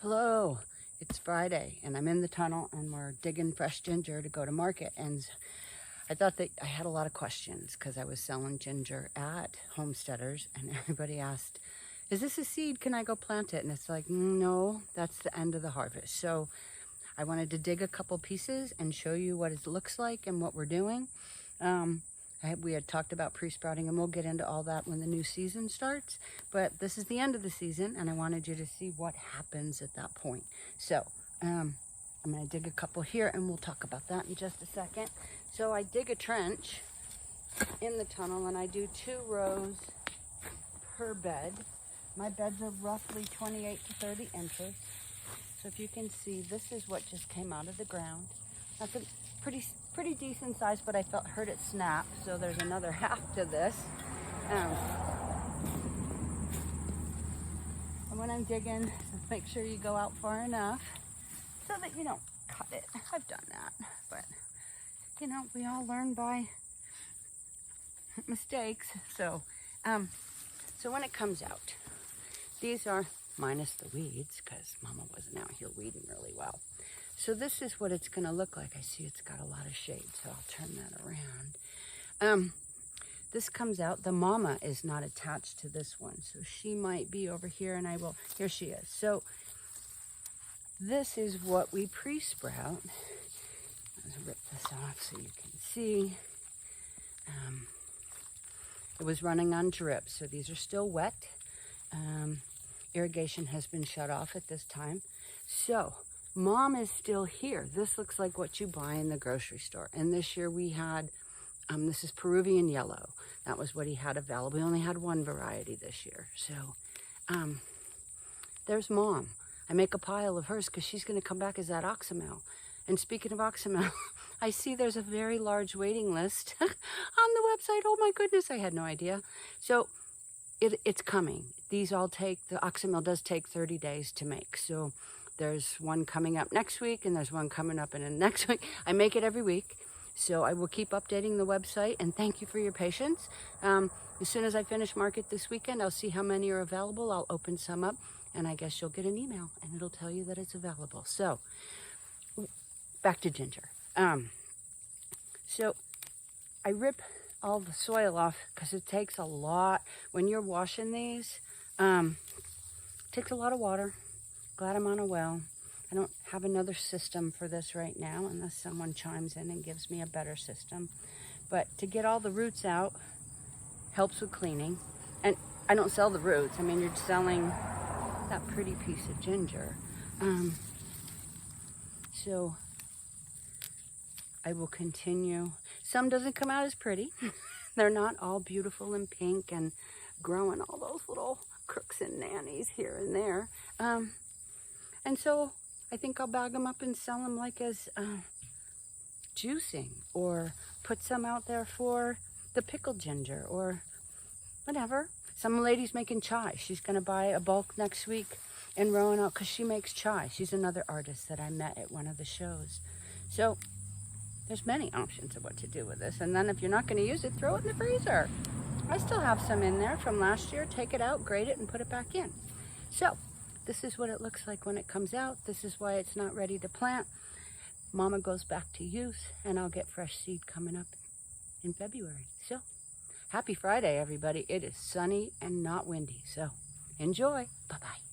Hello, it's Friday and I'm in the tunnel and we're digging fresh ginger to go to market. And I thought that I had a lot of questions because I was selling ginger at Homesteaders and everybody asked, is this a seed? Can I go plant it? And it's like, no, that's the end of the harvest. So I wanted to dig a couple pieces and show you what it looks like and what we're doing. We had talked about pre-sprouting, and we'll get into all that when the new season starts. But this is the end of the season, and I wanted you to see what happens at that point. So I'm going to dig a couple here, and we'll talk about that in just a second. So I dig a trench in the tunnel, and I do 2 rows per bed. My beds are roughly 28 to 30 inches. So if you can see, this is what just came out of the ground. That's a pretty decent size, but I heard it snap, so there's another half to this. And when I'm digging, make sure you go out far enough so that you don't cut it. I've done that, but you know, we all learn by mistakes. So when it comes out, these are minus the weeds because Mama wasn't out here weeding really well. So this is what it's going to look like. I see it's got a lot of shade, so I'll turn that around. This comes out. The mama is not attached to this one, so she might be over here, and here she is. So this is what we pre-sprout. Let's rip this off so you can see. It was running on drip, so these are still wet. Irrigation has been shut off at this time. So Mom is still here. This looks like what you buy in the grocery store. And this year we had, this is Peruvian yellow. That was what he had available. We only had one variety this year. So there's Mom. I make a pile of hers because she's going to come back as that Oxymel. And speaking of Oxymel, I see there's a very large waiting list on the website. Oh my goodness, I had no idea. So it's coming. The Oxymel does take 30 days to make. So there's one coming up next week, and there's one coming up in the next week. I make it every week, so I will keep updating the website, and thank you for your patience. As soon as I finish market this weekend, I'll see how many are available. I'll open some up, and I guess you'll get an email, and it'll tell you that it's available. So, back to ginger. So, I rip all the soil off because it takes a lot. When you're washing these, it takes a lot of water. Glad I'm on a well. I don't have another system for this right now unless someone chimes in and gives me a better system. But to get all the roots out helps with cleaning. And I don't sell the roots. I mean, you're selling that pretty piece of ginger. So I will continue. Some doesn't come out as pretty. They're not all beautiful and pink and growing all those little crooks and nannies here and there. And so I think I'll bag them up and sell them like as juicing, or put some out there for the pickled ginger or whatever. Some lady's making chai. She's going to buy a bulk next week in Roanoke because she makes chai. She's another artist that I met at one of the shows. So there's many options of what to do with this. And then if you're not going to use it, throw it in the freezer. I still have some in there from last year. Take it out, grate it, and put it back in. So this is what it looks like when it comes out. This is why it's not ready to plant. Mama goes back to use, and I'll get fresh seed coming up in February. So happy Friday, everybody. It is sunny and not windy. So enjoy. Bye-bye.